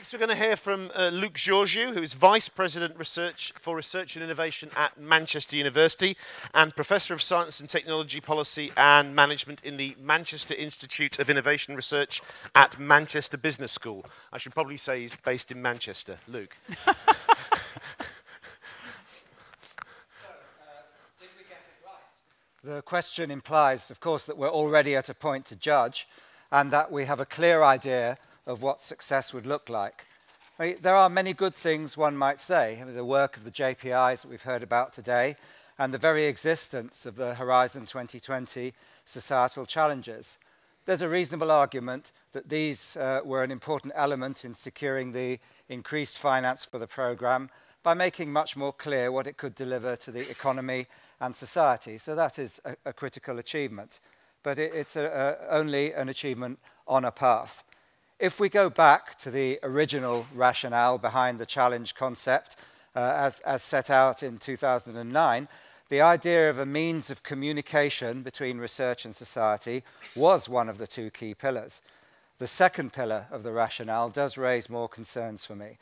Next, we're going to hear from Luke Georgiou, who is Vice President for Research and Innovation at Manchester University and Professor of Science and Technology Policy and Management in the Manchester Institute of Innovation Research at Manchester Business School. I should probably say he's based in Manchester. Luke. Did we get it right? The question implies, of course, that we're already at a point to judge and that we have a clear idea of what success would look like. There are many good things one might say, the work of the JPIs that we've heard about today, and the very existence of the Horizon 2020 societal challenges. There's a reasonable argument that these were an important element in securing the increased finance for the programme by making much more clear what it could deliver to the economy and society. So that is a critical achievement, but it's only an achievement on a path. If we go back to the original rationale behind the challenge concept, as set out in 2009, the idea of a means of communication between research and society was one of the two key pillars. The second pillar of the rationale does raise more concerns for me.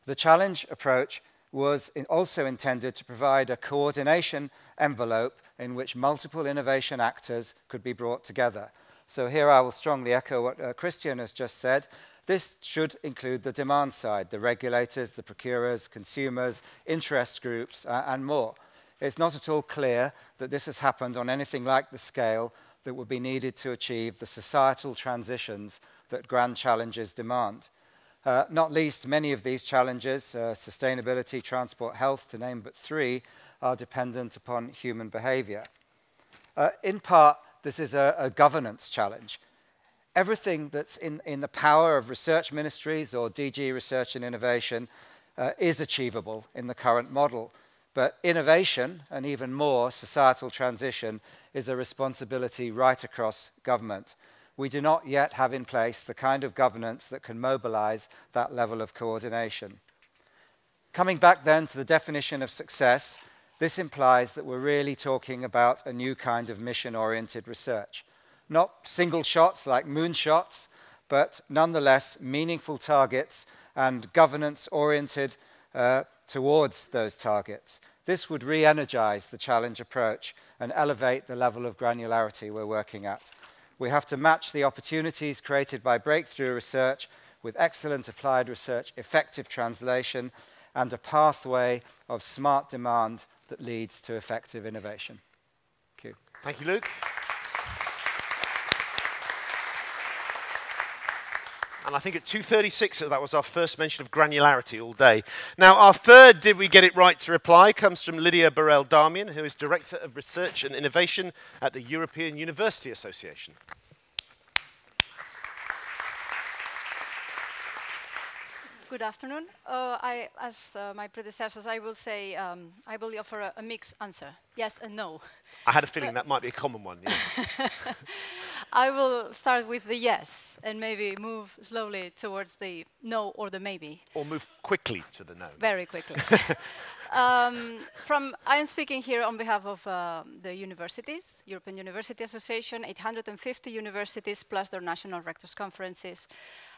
The challenge approach was also intended to provide a coordination envelope in which multiple innovation actors could be brought together. So here I will strongly echo what Christian has just said. This should include the demand side, the regulators, the procurers, consumers, interest groups, and more. It's not at all clear that this has happened on anything like the scale that would be needed to achieve the societal transitions that grand challenges demand. Not least, many of these challenges, sustainability, transport, health, to name but three, are dependent upon human behavior. In part, this is a governance challenge. Everything that's in the power of research ministries or DG Research and Innovation is achievable in the current model. But innovation, and even more societal transition, is a responsibility right across government. We do not yet have in place the kind of governance that can mobilize that level of coordination. Coming back then to the definition of success, this implies that we're really talking about a new kind of mission-oriented research. Not single shots like moonshots, but nonetheless meaningful targets and governance-oriented towards those targets. This would re-energize the challenge approach and elevate the level of granularity we're working at. We have to match the opportunities created by breakthrough research with excellent applied research, effective translation, and a pathway of smart demand that leads to effective innovation. Thank you. Thank you, Luke. And I think at 2:36, that was our first mention of granularity all day. Now, our third "Did we get it right?" to reply comes from Lidia Borrell-Damian, who is Director of Research and Innovation at the European University Association. Good afternoon. As my predecessors, I will say, I will offer a mixed answer, yes and no. I had a feeling that might be a common one, yes. I will start with the yes and maybe move slowly towards the no or the maybe. Or move quickly to the no. Very quickly. I am speaking here on behalf of the universities, European University Association, 850 universities plus their national rectors' conferences.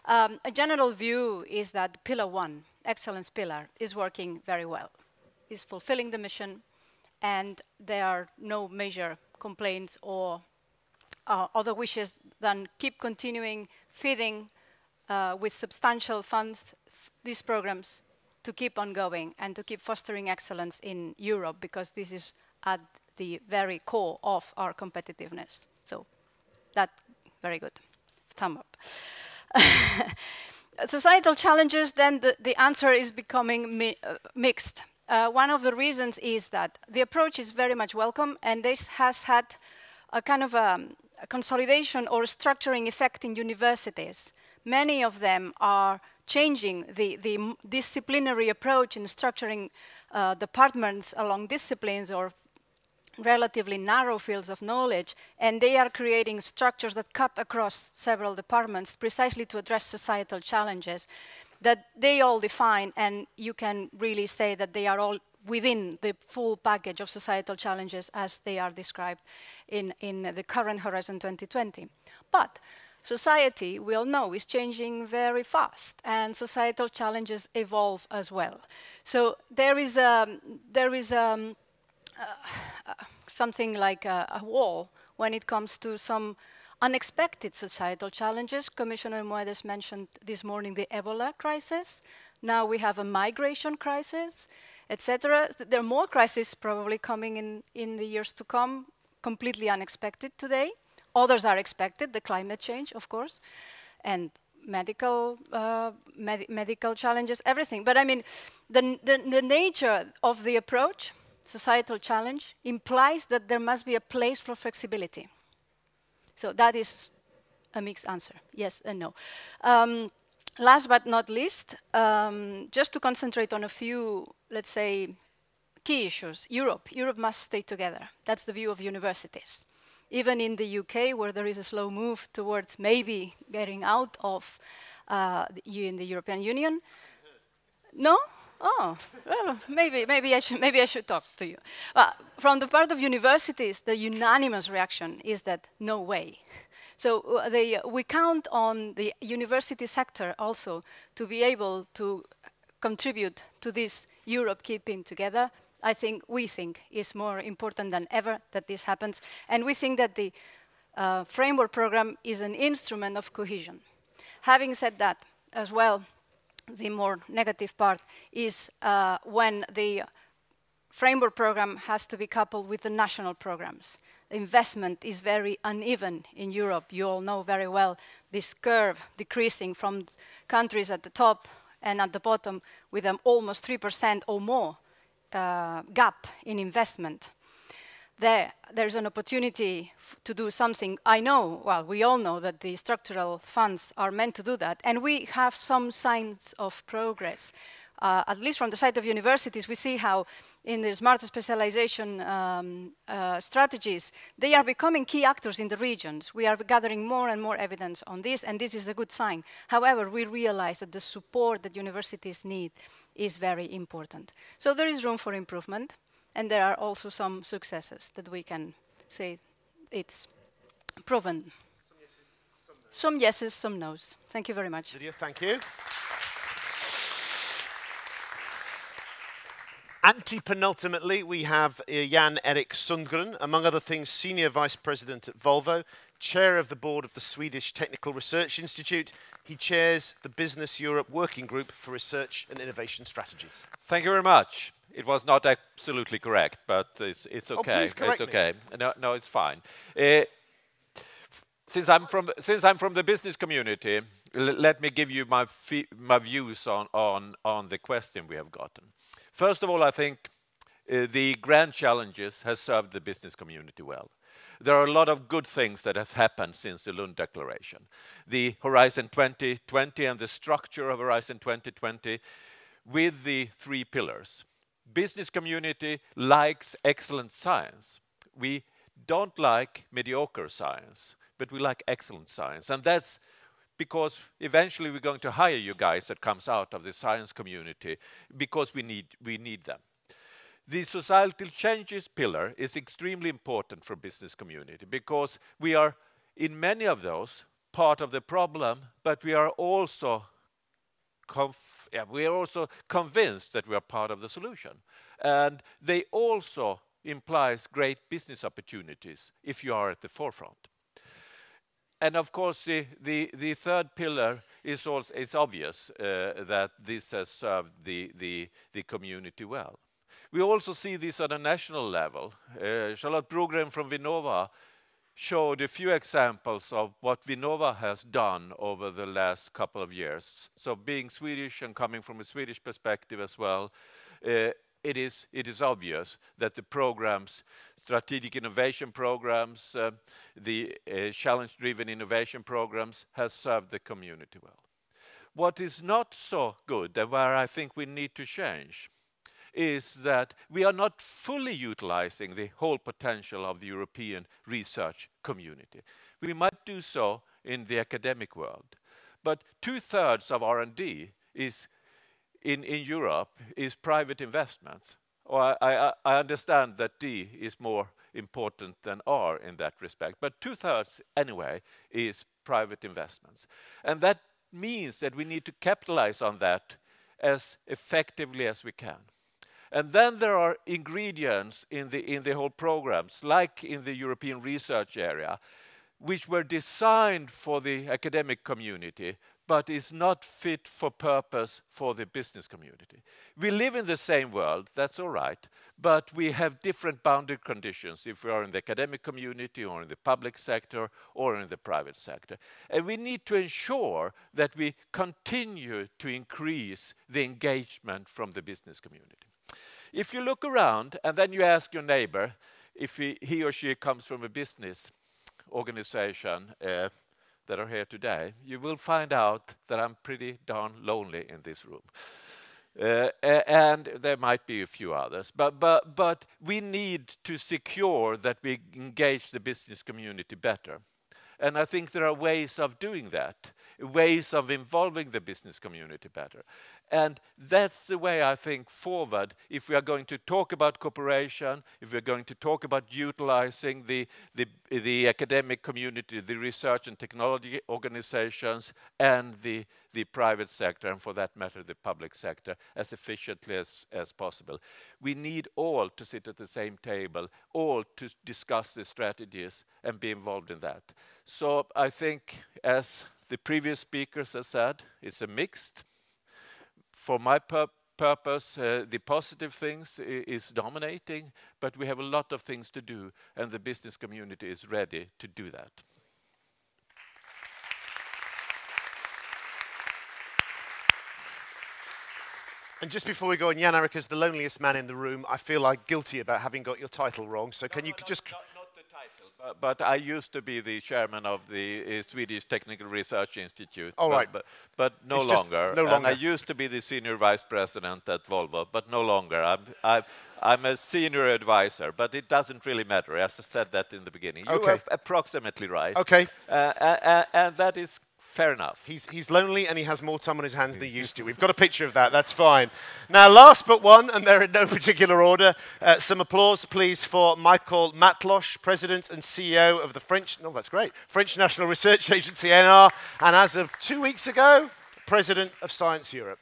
A general view is that Pillar 1, Excellence Pillar, is working very well. It's fulfilling the mission, and there are no major complaints or other wishes than keep continuing feeding with substantial funds these programs to keep on going and to keep fostering excellence in Europe, because this is at the very core of our competitiveness. So that's very good. Thumb up. Societal challenges, then the answer is becoming mixed. One of the reasons is that the approach is very much welcome, and this has had a kind of a consolidation or structuring effect in universities. Many of them are changing the disciplinary approach in structuring departments along disciplines or relatively narrow fields of knowledge, and they are creating structures that cut across several departments precisely to address societal challenges that they all define, and you can really say that they are all within the full package of societal challenges as they are described in the current Horizon 2020. But society, we all know, is changing very fast, and societal challenges evolve as well. So there is something like a wall when it comes to some unexpected societal challenges. Commissioner Moedas mentioned this morning the Ebola crisis. Now we have a migration crisis, etc. There are more crises probably coming in the years to come, completely unexpected today. Others are expected, the climate change, of course, and medical challenges, everything. But I mean, the nature of the approach, societal challenge, implies that there must be a place for flexibility. So that is a mixed answer, yes and no. Last but not least, just to concentrate on a few, let's say, key issues. Europe must stay together. That's the view of universities. Even in the UK, where there is a slow move towards maybe getting out of in the European Union. No? Oh, well, maybe I should talk to you. From the part of universities, the unanimous reaction is that no way. So we count on the university sector also to be able to contribute to this Europe keeping together. We think is more important than ever that this happens. And we think that the framework program is an instrument of cohesion. Having said that as well, the more negative part is when the framework program has to be coupled with the national programs. Investment is very uneven in Europe. You all know very well this curve decreasing from countries at the top and at the bottom with an almost 3% or more gap in investment. There's an opportunity to do something. I know, well, we all know that the structural funds are meant to do that, and we have some signs of progress. At least from the side of universities, we see how in the smart specialization strategies, they are becoming key actors in the regions. We are gathering more and more evidence on this, and this is a good sign. However, we realize that the support that universities need is very important. So there is room for improvement, and there are also some successes that we can say it's proven. Some yeses, some noes. Thank you very much. Lidia, thank you. Anti-penultimately, we have Jan Erik Sundgren, among other things, Senior Vice President at Volvo, Chair of the Board of the Swedish Technical Research Institute. He chairs the Business Europe Working Group for Research and Innovation Strategies. Thank you very much. It was not absolutely correct, but it's okay. Oh, please correct it's okay. me. No, it's fine. Since I'm from the business community, let me give you my views on the question we have gotten. First of all, I think the grand challenges has served the business community well. There are a lot of good things that have happened since the Lund Declaration. The Horizon 2020 and the structure of Horizon 2020 with the 3 pillars. Business community likes excellent science. We don't like mediocre science, but we like excellent science. And that's because eventually we're going to hire you guys that comes out of the science community because we need them. The societal changes pillar is extremely important for business community because we are, in many of those, part of the problem, but we are also convinced that we are part of the solution. And they also implies great business opportunities if you are at the forefront. And of course, the third pillar is also obvious that this has served the community well. We also see this on a national level. Charlotte Brogren from Vinnova showed a few examples of what Vinnova has done over the last couple of years. So being Swedish and coming from a Swedish perspective as well, it is obvious that the programs, strategic innovation programs, the challenge-driven innovation programs has served the community well. What is not so good, and where I think we need to change, is that we are not fully utilizing the whole potential of the European research community. We might do so in the academic world, but 2/3 of R&D is in Europe is private investments. I understand that D is more important than are in that respect. But 2/3 anyway is private investments. And that means that we need to capitalize on that as effectively as we can. And then there are ingredients in the whole programs, like in the European research area, which were designed for the academic community, but is not fit for purpose for the business community. We live in the same world, that's all right, but we have different boundary conditions if we are in the academic community or in the public sector or in the private sector. And we need to ensure that we continue to increase the engagement from the business community. If you look around and then you ask your neighbor if he or she comes from a business organization that are here today, you will find out that I'm pretty darn lonely in this room. And there might be a few others, but we need to secure that we engage the business community better. And I think there are ways of doing that, ways of involving the business community better. And that's the way I think forward if we are going to talk about cooperation, if we're going to talk about utilizing the academic community, the research and technology organizations, and the private sector, and for that matter, the public sector, as efficiently as possible. We need all to sit at the same table, all to discuss the strategies and be involved in that. So I think, as the previous speakers have said, it's a mixed. For my purpose, the positive things is dominating, but we have a lot of things to do, and the business community is ready to do that. And just before we go on, Jan Erik, as the loneliest man in the room, I feel like guilty about having got your title wrong. So can you just... Not the title, but I used to be the chairman of the Swedish Technical Research Institute. All right. But no longer. No longer. And I used to be the senior vice president at Volvo, but no longer. I'm a senior advisor, but it doesn't really matter, as I said that in the beginning. You were approximately right. Okay. And that is fair enough. He's lonely and he has more time on his hands than he used to. We've got a picture of that. That's fine. Now, last but one, and they're in no particular order, some applause, please, for Michael Matlosz, President and CEO of the French National Research Agency, NR, and as of 2 weeks ago, President of Science Europe.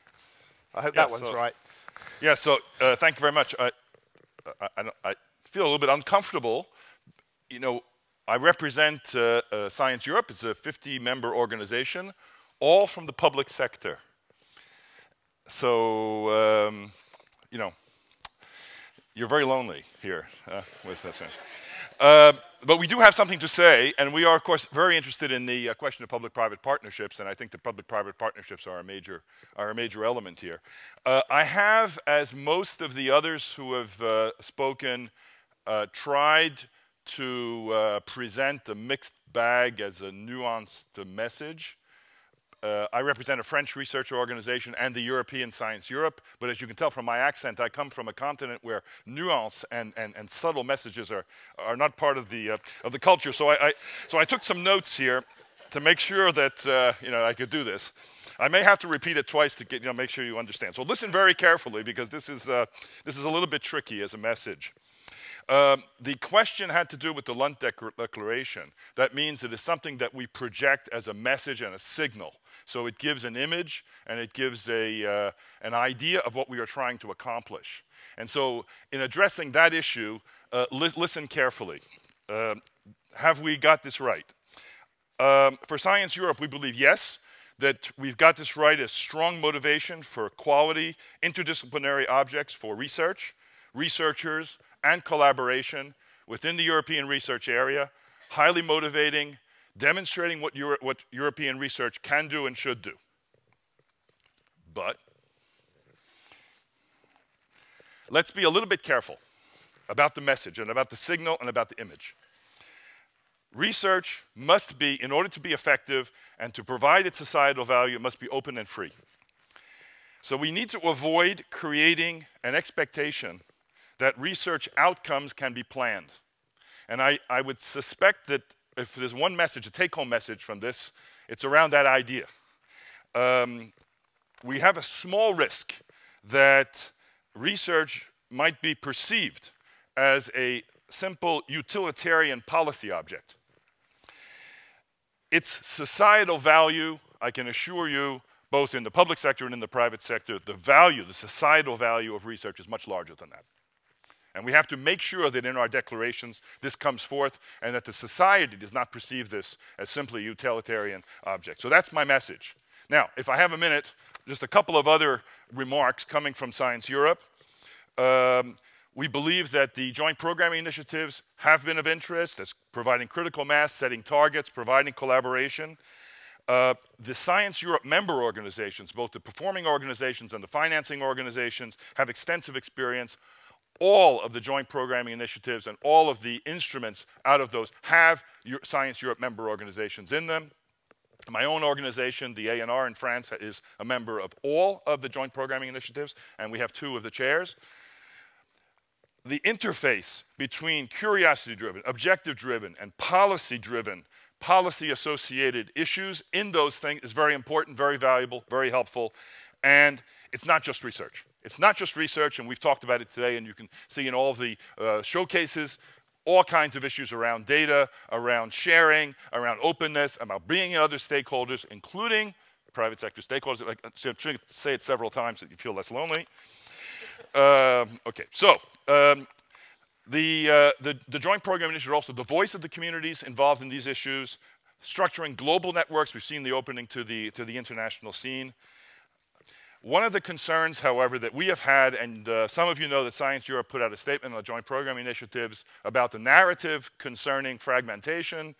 I hope that one's right. Yeah, so thank you very much. I feel a little bit uncomfortable. You know, I represent Science Europe. It's a 50-member organization, all from the public sector. So, you know, you're very lonely here with us. But we do have something to say, and we are, of course, very interested in the question of public-private partnerships, and I think the public-private partnerships are a major element here. I have, as most of the others who have spoken, tried to present a mixed bag as a nuanced message. I represent a French research organization and the European Science Europe, but as you can tell from my accent, I come from a continent where nuance and subtle messages are not part of the culture. So I took some notes here to make sure that you know, I could do this. I may have to repeat it twice to get, you know, make sure you understand. So listen very carefully, because this is a little bit tricky as a message. The question had to do with the Lund Declaration. That means it is something that we project as a message and a signal. So it gives an image and it gives an idea of what we are trying to accomplish. And so in addressing that issue, listen carefully. Have we got this right? For Science Europe, we believe yes, that we've got this right as strong motivation for quality, interdisciplinary objects for research, researchers, and collaboration within the European research area, highly motivating, demonstrating what European research can do and should do. But let's be a little bit careful about the message and about the signal and about the image. Research must be, in order to be effective and to provide its societal value, it must be open and free. So we need to avoid creating an expectation that research outcomes can be planned. And I would suspect that if there's one message, a take-home message from this, it's around that idea. We have a small risk that research might be perceived as a simple utilitarian policy object. Its societal value, I can assure you, both in the public sector and in the private sector, the value, the societal value of research is much larger than that. And we have to make sure that in our declarations this comes forth and that the society does not perceive this as simply a utilitarian object. So that's my message. Now, if I have a minute, just a couple of other remarks coming from Science Europe. We believe that the joint programming initiatives have been of interest as providing critical mass, setting targets, providing collaboration. The Science Europe member organizations, both the performing organizations and the financing organizations, have extensive experience. All of the joint programming initiatives and all of the instruments out of those have Science Europe member organizations in them. My own organization, the ANR in France, is a member of all of the joint programming initiatives, and we have 2 of the chairs. The interface between curiosity-driven, objective-driven, and policy-driven, policy-associated issues in those things is very important, very valuable, very helpful, and it's not just research. It's not just research, and we've talked about it today, and you can see in all of the showcases all kinds of issues around data, around sharing, around openness, about bringing in other stakeholders, including private sector stakeholders. I'm going to say it several times so that you feel less lonely. Okay, so the joint program initiative are also the voice of the communities involved in these issues, structuring global networks. We've seen the opening to the international scene. One of the concerns, however, that we have had, and some of you know that Science Europe put out a statement on the joint programming initiatives about the narrative concerning fragmentation.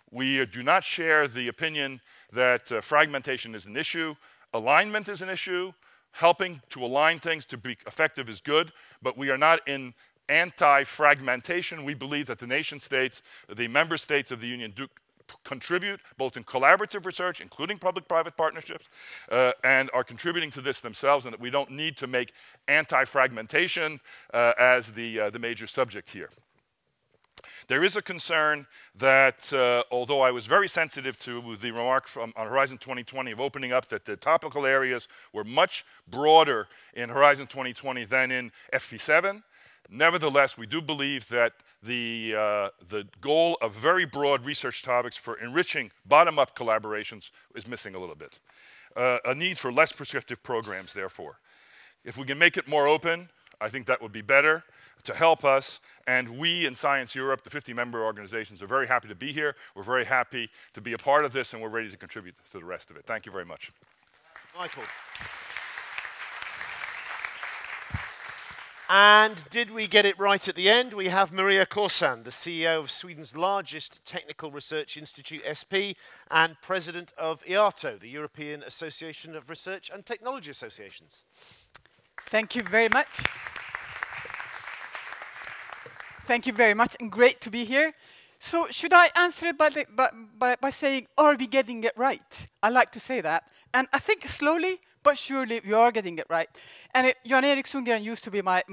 We do not share the opinion that fragmentation is an issue. Alignment is an issue. Helping to align things to be effective is good, but we are not in anti-fragmentation. We believe that the nation states, the member states of the Union do contribute both in collaborative research, including public-private partnerships, and are contributing to this themselves, and that we don't need to make anti-fragmentation as the major subject here. There is a concern that, although I was very sensitive to the remark on Horizon 2020 of opening up, that the topical areas were much broader in Horizon 2020 than in FP7, nevertheless, we do believe that the goal of very broad research topics for enriching bottom-up collaborations is missing a little bit. A need for less prescriptive programs, therefore. If we can make it more open, I think that would be better to help us, and we in Science Europe, the 50 member organizations, are very happy to be here. We're very happy to be a part of this, and we're ready to contribute to the rest of it. Thank you very much. Michael. And did we get it right at the end? We have Maria Khorsand, the CEO of Sweden's largest technical research institute, SP, and president of IATO, the European Association of Research and Technology Associations. Thank you very much. Thank you very much, and great to be here. So should I answer it by saying, are we getting it right? I like to say that. And I think slowly, but surely we are getting it right. And Jan-Erik Sundgren used to be my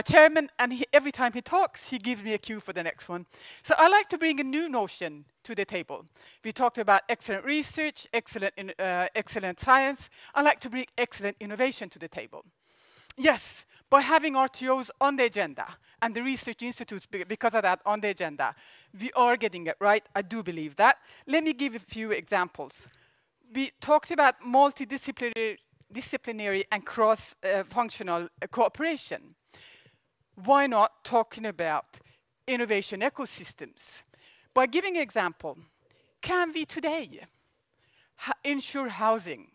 chairman, and every time he talks, he gives me a cue for the next one. So I like to bring a new notion to the table. We talked about excellent research, excellent science. I like to bring excellent innovation to the table. Yes, by having RTOs on the agenda and the research institutes, because of that, on the agenda, we are getting it right. I do believe that. Let me give a few examples. We talked about multidisciplinary and cross-functional cooperation. Why not talking about innovation ecosystems? By giving an example, can we today ensure housing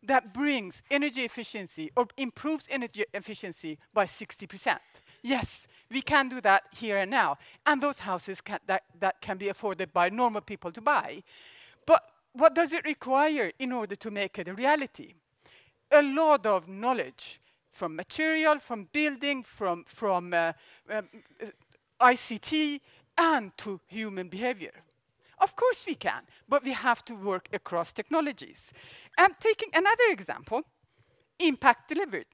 that brings energy efficiency or improves energy efficiency by 60%? Yes, we can do that here and now. And those houses that can be afforded by normal people to buy. But what does it require in order to make it a reality? A lot of knowledge from material, from building, from ICT, and to human behavior. Of course we can, but we have to work across technologies. And taking another example, impact delivered.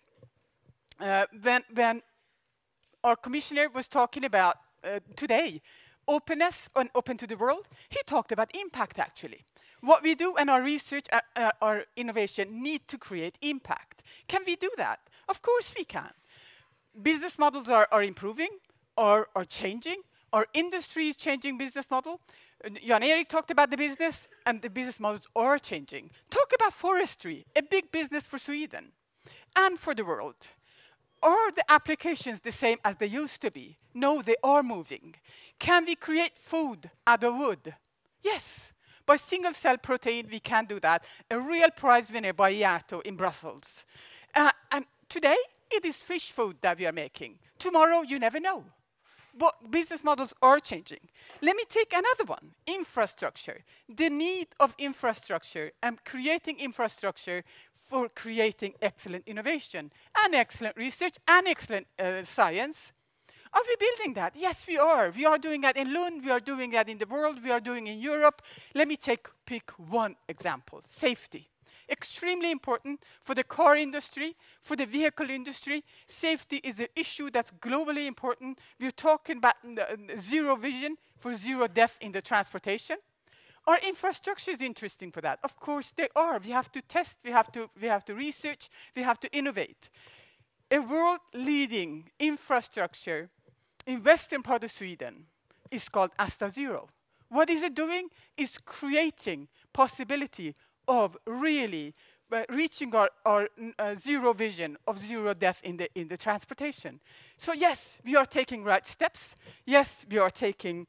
When our commissioner was talking about today, openness and open to the world, he talked about impact actually. What we do and our research, our innovation need to create impact. Can we do that? Of course we can. Business models are improving. are changing. Our industry is changing business model. Jan-Erik talked about the business, and the business models are changing. Talk about forestry, a big business for Sweden and for the world. Are the applications the same as they used to be? No, they are moving. Can we create food out of wood? Yes. By single-cell protein, we can do that. A real prize winner by IATO in Brussels. And today, it is fish food that we are making. Tomorrow, you never know. But business models are changing. Let me take another one, infrastructure. The need of infrastructure and creating infrastructure for creating excellent innovation and excellent research and excellent science. Are we building that? Yes, we are. We are doing that in Lund. We are doing that in the world. We are doing in Europe. Let me pick one example, safety. Extremely important for the car industry, for the vehicle industry. Safety is an issue that's globally important. We're talking about zero vision for zero death in the transportation. Our infrastructure is interesting for that. Of course they are. We have to test, we have to research, we have to innovate. A world-leading infrastructure in western part of Sweden is called Asta Zero. What is it doing? It's creating possibility of really reaching our zero vision of zero death in the transportation. So yes, we are taking right steps. Yes, we are taking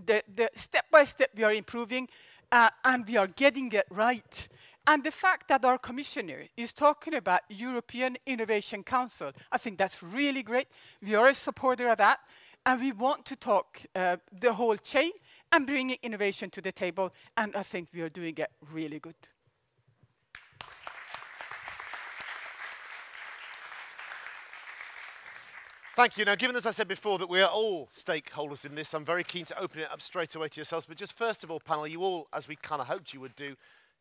the step by step we are improving, and we are getting it right. And the fact that our commissioner is talking about European Innovation Council, I think that's really great. We are a supporter of that, and we want to talk the whole chain and bringing innovation to the table, and I think we are doing it really good. Thank you. Now, given, as I said before, that we are all stakeholders in this, I'm very keen to open it up straight away to yourselves. But just first of all, panel, you all, as we kind of hoped you would do,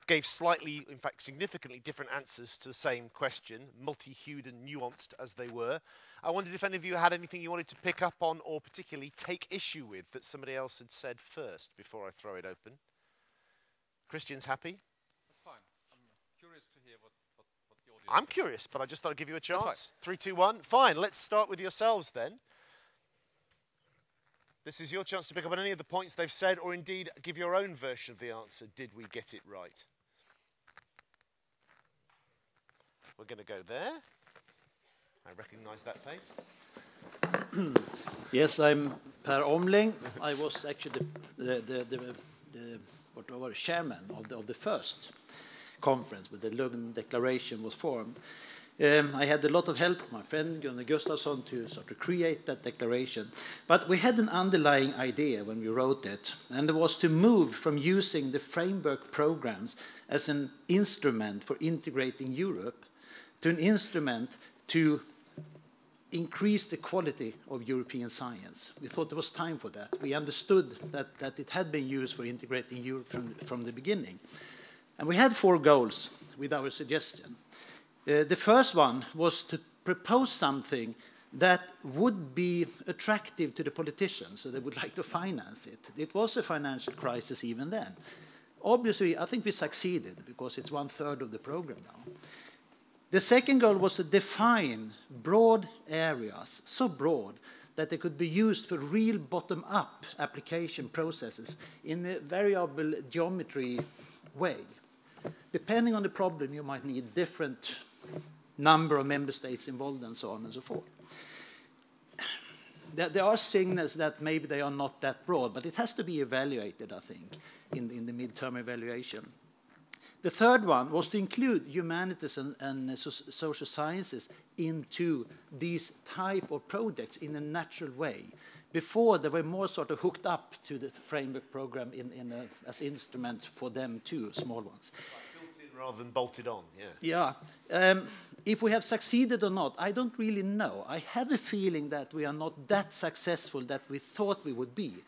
gave slightly, in fact, significantly different answers to the same question, multi-hued and nuanced as they were. I wondered if any of you had anything you wanted to pick up on or particularly take issue with that somebody else had said first before I throw it open. Christian's happy? That's fine. I'm curious to hear what the audience I'm curious, but I just thought I'd give you a chance. 3, 2, 1. Fine, let's start with yourselves then. This is your chance to pick up on any of the points they've said, or indeed give your own version of the answer. Did we get it right? We're going to go there. I recognise that face. Yes, I'm Per Omling. I was actually the chairman of the first conference where the Lund Declaration was formed. I had a lot of help, my friend Gunnar Gustafsson, to sort of create that declaration. But we had an underlying idea when we wrote it, and it was to move from using the framework programs as an instrument for integrating Europe to an instrument to increase the quality of European science. We thought there was time for that. We understood that it had been used for integrating Europe from the beginning. And we had 4 goals with our suggestion. The first one was to propose something that would be attractive to the politicians, so they would like to finance it. It was a financial crisis even then. Obviously, I think we succeeded because it's 1/3 of the program now. The second goal was to define broad areas, so broad that they could be used for real bottom-up application processes in a variable geometry way. Depending on the problem, you might need different number of member states involved and so on and so forth. There are signals that maybe they are not that broad, but it has to be evaluated, I think, in the midterm evaluation. The third one was to include humanities and social sciences into these type of projects in a natural way. Before, they were more sort of hooked up to the framework program as instruments for them too, small ones. Built in rather than bolted on, yeah. Yeah. If we have succeeded or not, I don't really know. I have a feeling that we are not that successful that we thought we would be.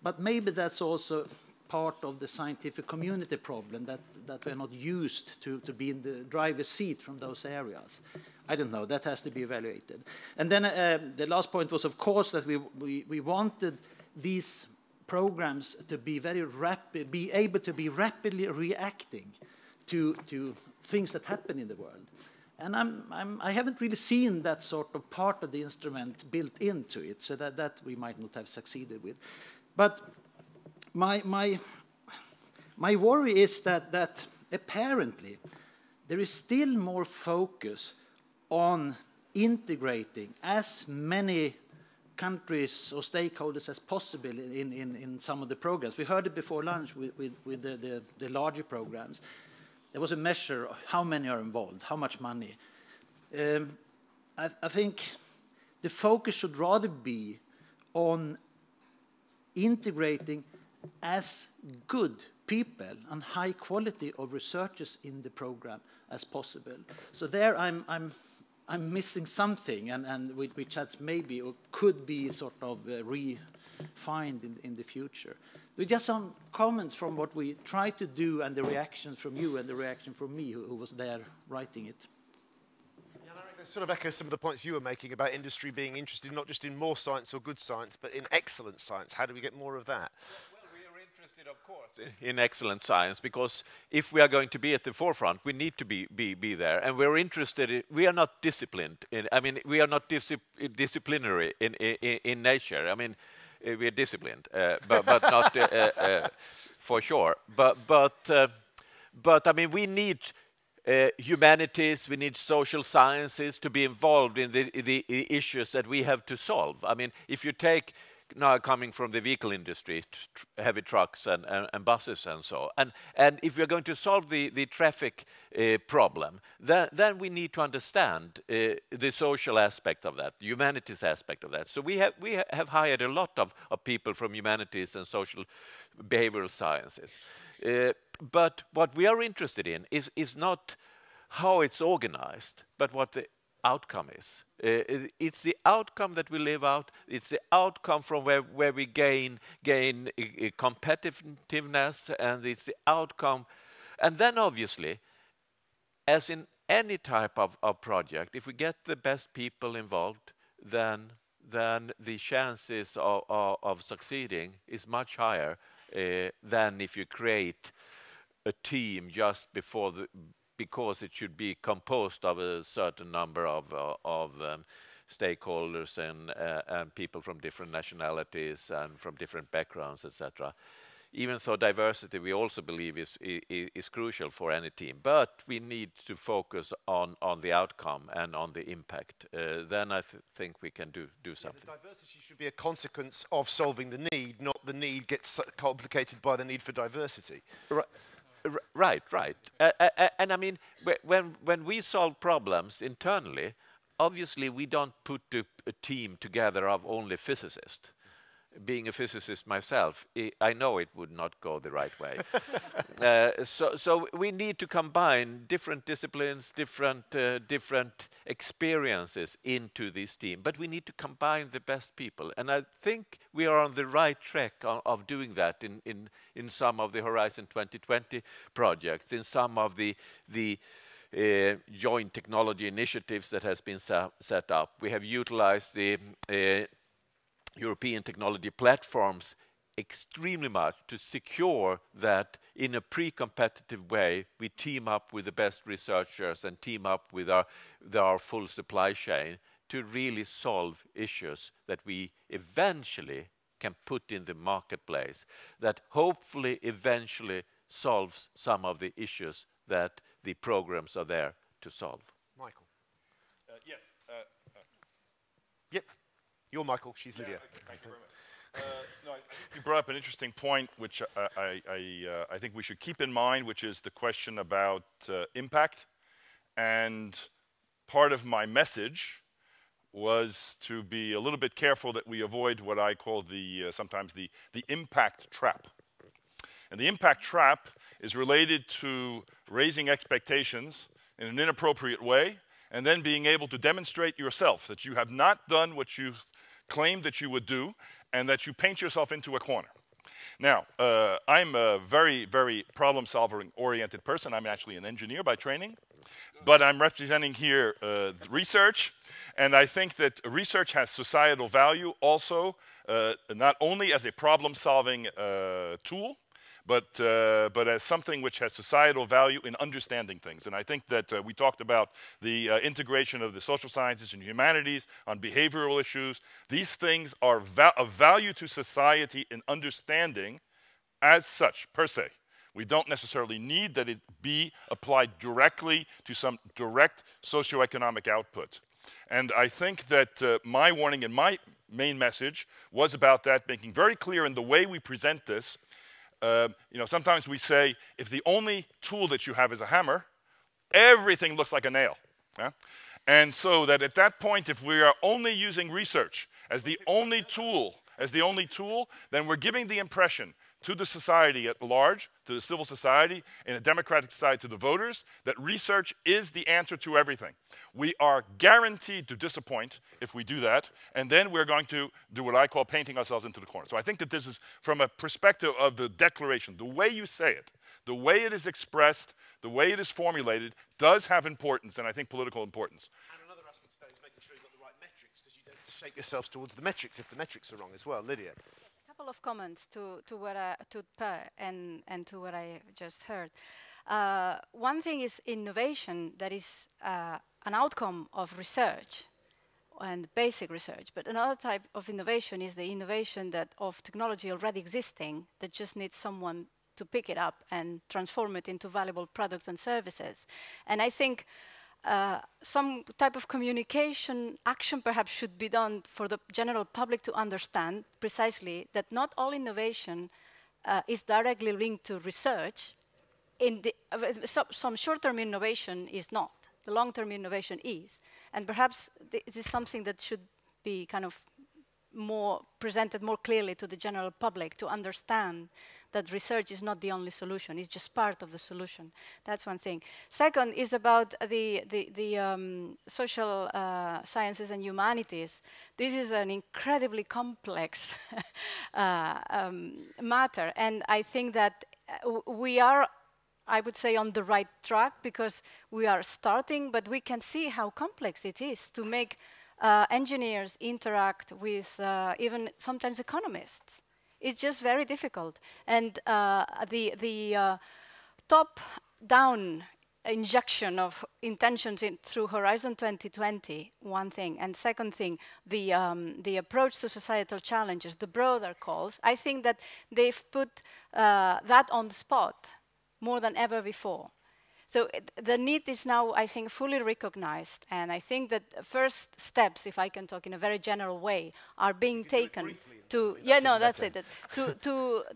But maybe that's also part of the scientific community problem, that we're not used to be in the driver's seat from those areas. I don't know. That has to be evaluated. And then the last point was, of course, that we wanted these programs to be very rapid, be able to be rapidly reacting to things that happen in the world. And I haven't really seen that sort of part of the instrument built into it, so that we might not have succeeded with. But my worry is that apparently there is still more focus on integrating as many countries or stakeholders as possible in some of the programs. We heard it before lunch with the larger programs. There was a measure of how many are involved, how much money. I think the focus should rather be on integrating as good people and high quality of researchers in the program as possible. So there I'm missing something, and which has maybe or could be sort of refined in the future. With just some comments from what we try to do and the reactions from you and the reaction from me, who was there writing it. It sort of echoes some of the points you were making about industry being interested not just in more science or good science, but in excellent science. How do we get more of that? Well, we are interested, of course, in excellent science, because if we are going to be at the forefront, we need to be there. And we're interested in, we are not disciplined. I mean, we are not disciplinary in nature. I mean, we are disciplined, but not for sure. But I mean, we need humanities, we need social sciences to be involved in the issues that we have to solve. I mean, if you take, now coming from the vehicle industry, heavy trucks and buses and so on, and if we're going to solve the traffic problem, then we need to understand the social aspect of that, the humanities aspect of that. So we have hired a lot of people from humanities and social behavioral sciences. But what we are interested in is not how it's organized, but what the outcome is. It's the outcome that we live out. It's the outcome from where we gain competitiveness, and it's the outcome. And then obviously, as in any type of project, if we get the best people involved, then the chances of succeeding is much higher than if you create a team just because it should be composed of a certain number of stakeholders and people from different nationalities and from different backgrounds, etc. Even though diversity, we also believe is crucial for any team, but we need to focus on the outcome and on the impact. Then I think we can do something. The diversity should be a consequence of solving the need, not the need gets complicated by the need for diversity. Right. And I mean, when we solve problems internally, obviously we don't put a team together of only physicists. Being a physicist myself, I know it would not go the right way. So we need to combine different disciplines, different experiences into this team. But we need to combine the best people. And I think we are on the right track of doing that in some of the Horizon 2020 projects, in some of the joint technology initiatives that has been set up. We have utilized the European technology platforms extremely much to secure that in a pre-competitive way we team up with the best researchers and team up with our full supply chain to really solve issues that we eventually can put in the marketplace, that hopefully eventually solves some of the issues that the programs are there to solve. Michael. Yes. Yep. You're Michael, she's Lydia. Okay, thank you very much. No, I think you brought up an interesting point, which I think we should keep in mind, which is the question about impact. And part of my message was to be a little bit careful that we avoid what I call sometimes the impact trap. And the impact trap is related to raising expectations in an inappropriate way, and then being able to demonstrate yourself that you have not done what you claimed that you would do, and that you paint yourself into a corner. Now, I'm a very, very problem-solving-oriented person. I'm actually an engineer by training, but I'm representing here research, and I think that research has societal value also, not only as a problem-solving tool, but as something which has societal value in understanding things. And I think that we talked about the integration of the social sciences and humanities on behavioral issues. These things are of value to society in understanding as such, per se. We don't necessarily need that it be applied directly to some direct socioeconomic output. And I think that my warning and my main message was about that, making very clear in the way we present this. You know, sometimes we say, if the only tool that you have is a hammer, everything looks like a nail. Yeah? And so that at that point, if we are only using research as the only tool, then we're giving the impression to the society at large, to the civil society, in a democratic society, to the voters, that research is the answer to everything. We are guaranteed to disappoint if we do that, and then we're going to do what I call painting ourselves into the corner. So I think that this is, from a perspective of the declaration, the way you say it, the way it is expressed, the way it is formulated, does have importance, and I think political importance. And another aspect of that is making sure you've got the right metrics, because you don't shake yourselves towards the metrics if the metrics are wrong as well. Lydia. Couple of comments to Per and to what I just heard. One thing is innovation that is an outcome of research and basic research, but another type of innovation is the innovation that of technology already existing that just needs someone to pick it up and transform it into valuable products and services. And I think some type of communication action perhaps should be done for the general public to understand precisely that not all innovation is directly linked to research. Some short-term innovation is not. The long-term innovation is. And perhaps this is something that should be kind of more presented more clearly to the general public to understand that research is not the only solution, it's just part of the solution. That's one thing. Second is about the social sciences and humanities. This is an incredibly complex matter, and I think that we are, I would say, on the right track because we are starting, but we can see how complex it is to make engineers interact with even sometimes economists. It's just very difficult. And the top-down injection of intentions through Horizon 2020, one thing. And second thing, the approach to societal challenges, the broader calls, I think that they've put that on the spot more than ever before. So the need is now, I think, fully recognized, and I think that first steps, if I can talk in a very general way, are being taken to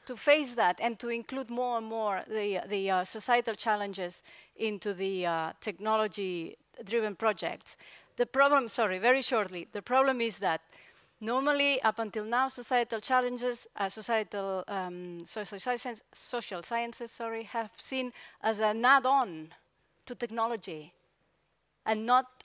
to face that and to include more and more the societal challenges into the technology-driven projects. The problem, sorry, very shortly, the problem is that normally, up until now, societal challenges, social sciences, have seen as an add-on to technology, and not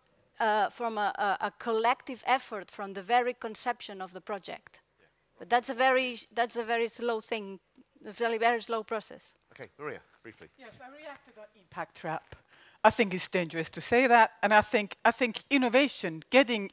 from a collective effort from the very conception of the project. Yeah. But that's a very slow thing, a very slow process. Okay, Maria, briefly. Yes, I reacted on impact trap. I think it's dangerous to say that, and I think innovation, getting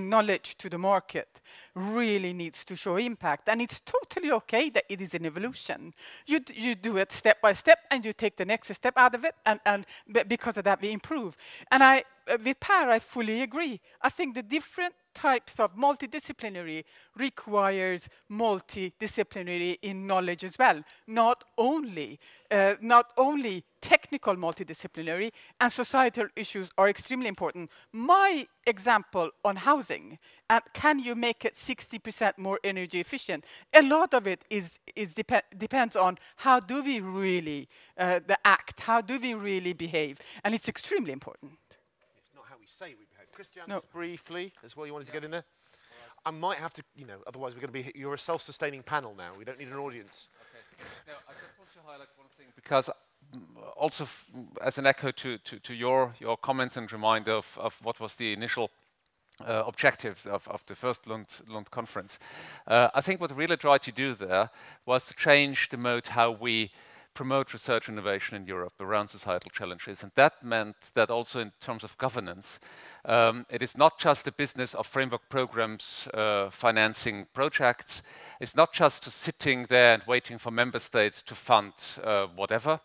knowledge to the market, really needs to show impact, and it's totally okay that it is an evolution. You do it step by step, and you take the next step out of it, and because of that we improve. And with Per, I fully agree. I think the different types of multidisciplinary requires multidisciplinary in knowledge as well, not only technical multidisciplinary, and societal issues are extremely important. My example on housing, and can you make it 60% more energy efficient? A lot of it depends on how do we really act, how do we really behave, and it's extremely important. It's not how we say we behave. Christian, no. Briefly as well, you wanted to get in there? I might have to, otherwise we're going to be, you're a self-sustaining panel now. We don't need an audience. Okay. No, I just want to highlight one thing, because also as an echo to your comments and reminder of what was the initial objectives of the first Lund conference. I think what we really tried to do there was to change the mode how we promote research innovation in Europe around societal challenges. And that meant that also in terms of governance, it is not just the business of framework programs financing projects. It's not just sitting there and waiting for member states to fund whatever,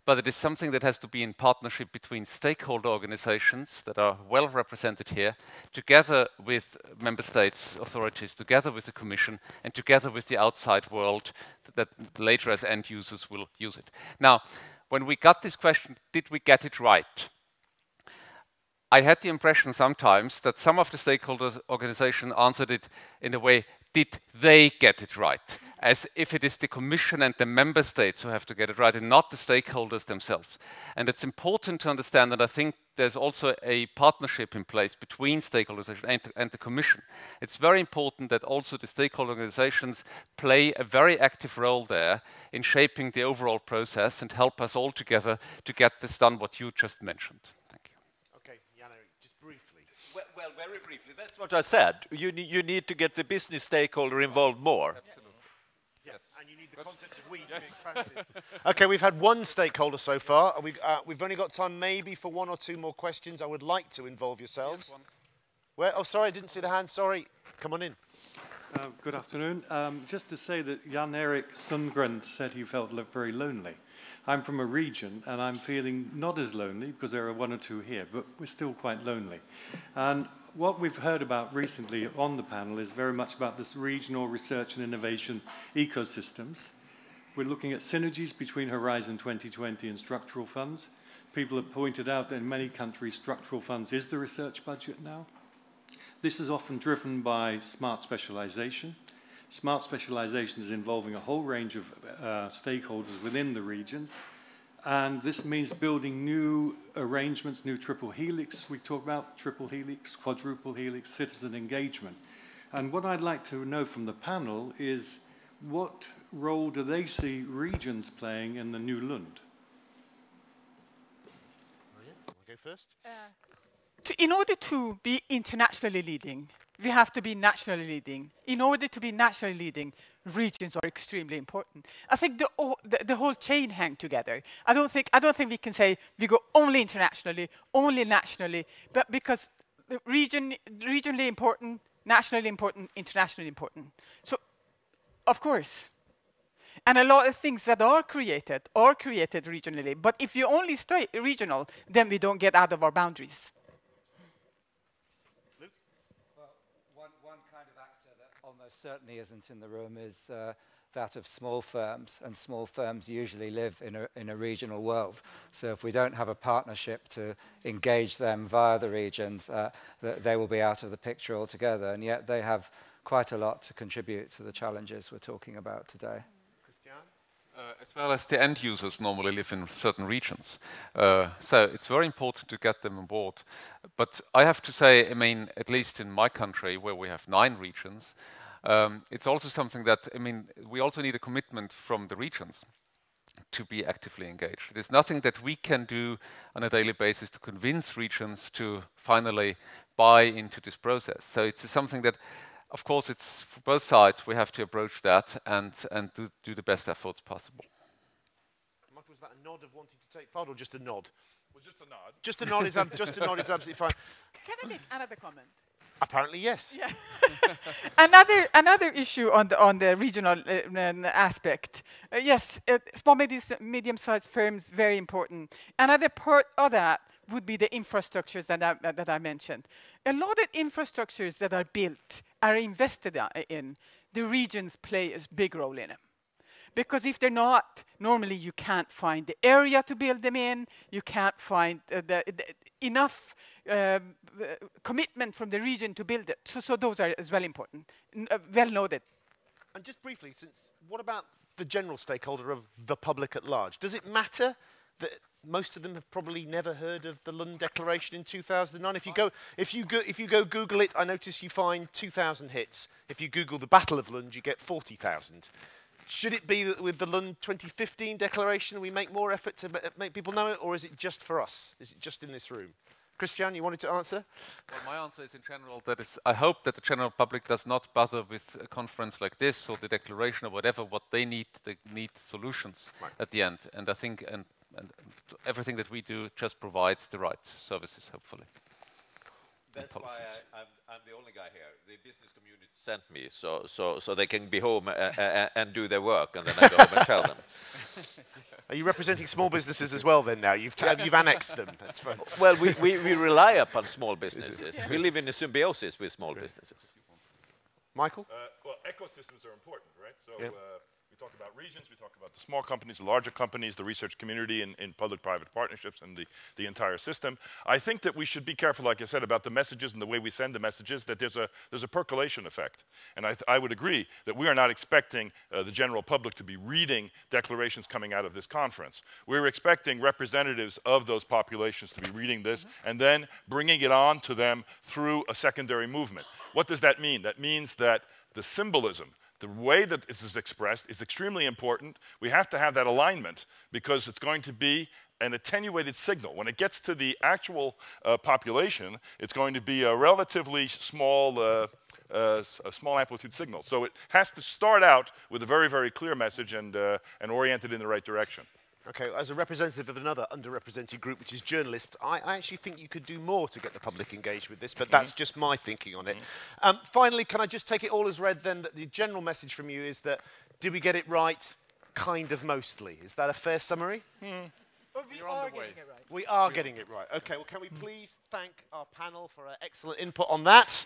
but it is something that has to be in partnership between stakeholder organizations that are well represented here, together with member states' authorities, together with the Commission, and together with the outside world that later as end users will use it. Now, when we got this question, did we get it right? I had the impression sometimes that some of the stakeholders organizations answered it in a way, did they get it right? As if it is the Commission and the member states who have to get it right and not the stakeholders themselves. And it's important to understand that I think there's also a partnership in place between stakeholders and the Commission. It's very important that also the stakeholder organizations play a very active role there in shaping the overall process and help us all together to get this done, what you just mentioned. Thank you. Okay, Jan-Erik, just briefly. Well, very briefly, that's what I said. You need to get the business stakeholder involved more. Yes, and you need the concept of we to be expansive. Okay, we've had one stakeholder so far. We've only got time maybe for one or two more questions. I would like to involve yourselves. Yes, Where? Oh, sorry, I didn't see the hand. Sorry. Come on in. Good afternoon. Just to say that Jan-Erik Sundgren said he felt very lonely. I'm from a region and I'm feeling not as lonely because there are one or two here, but we're still quite lonely. And what we've heard about recently on the panel is very much about this regional research and innovation ecosystems. We're looking at synergies between Horizon 2020 and structural funds. People have pointed out that in many countries, structural funds is the research budget now. This is often driven by smart specialization. Smart specialization is involving a whole range of stakeholders within the regions. And this means building new arrangements, new triple helix. We talk about triple helix, quadruple helix, citizen engagement. And what I'd like to know from the panel is what role do they see regions playing in the new Lund? Go first. In order to be internationally leading, we have to be nationally leading. In order to be nationally leading, regions are extremely important. I think the whole chain hangs together. I don't think we can say we go only internationally, only nationally, but because the regionally important, nationally important, internationally important. So, of course. And a lot of things that are created regionally. But if you only stay regional, then we don't get out of our boundaries. One kind of actor that almost certainly isn't in the room is that of small firms, and small firms usually live in a regional world. So if we don't have a partnership to engage them via the regions, they will be out of the picture altogether, and yet they have quite a lot to contribute to the challenges we're talking about today. As well as the end users normally live in certain regions. So it's very important to get them on board. But I have to say, I mean, at least in my country, where we have 9 regions, it's also something that, I mean, we also need a commitment from the regions to be actively engaged. There's nothing that we can do on a daily basis to convince regions to finally buy into this process. So it's something that, of course, it's for both sides. We have to approach that and do the best efforts possible. Michael, was that a nod of wanting to take part, or just a nod? Well, just a nod. Just a nod is absolutely fine. Can I make another comment? Apparently, yes. Yeah. another issue on the regional aspect. Yes, small medium-sized firms, very important. Another part of that would be the infrastructures that I mentioned. A lot of infrastructures that are built are invested in. The regions play a big role in them. Because if they're not, normally you can't find the area to build them in, you can't find enough commitment from the region to build it. So those are as well important, well noted. And just briefly, what about the general stakeholder of the public at large? Does it matter that most of them have probably never heard of the Lund Declaration in 2009? If you go Google it, I notice you find 2,000 hits. If you Google the Battle of Lund, you get 40,000. Should it be that with the Lund 2015 declaration we make more effort to make people know it, or is it just for us? Is it just in this room? Christian, you wanted to answer? Well, my answer is in general that I hope that the general public does not bother with a conference like this or the declaration or whatever. What they need solutions at the end. And I think and everything that we do just provides the right services, hopefully. That's why I'm the only guy here. The business community sent me, so they can be home and do their work, and then I go home and tell them. Are you representing small businesses as well then now? You've annexed them. That's fine. Well, we rely upon small businesses. We live in a symbiosis with small businesses. Michael? Well, ecosystems are important, right? So we talk about regions, we talk about the small companies, the larger companies, the research community in public-private partnerships and the entire system. I think that we should be careful, like I said, about the messages and the way we send the messages, that there's a percolation effect. And I would agree that we are not expecting the general public to be reading declarations coming out of this conference. We're expecting representatives of those populations to be reading this and then bringing it on to them through a secondary movement. What does that mean? That means that the symbolism, the way that this is expressed is extremely important. We have to have that alignment because it's going to be an attenuated signal. When it gets to the actual population, it's going to be a relatively small amplitude signal. So it has to start out with a very, very clear message and oriented in the right direction. Okay, as a representative of another underrepresented group, which is journalists, I actually think you could do more to get the public engaged with this, but that's just my thinking on it. Finally, can I just take it all as read then that the general message from you is that, did we get it right? Kind of mostly. Is that a fair summary? Well, we are getting it right. We are getting it right. Okay, well, can we please thank our panel for excellent input on that?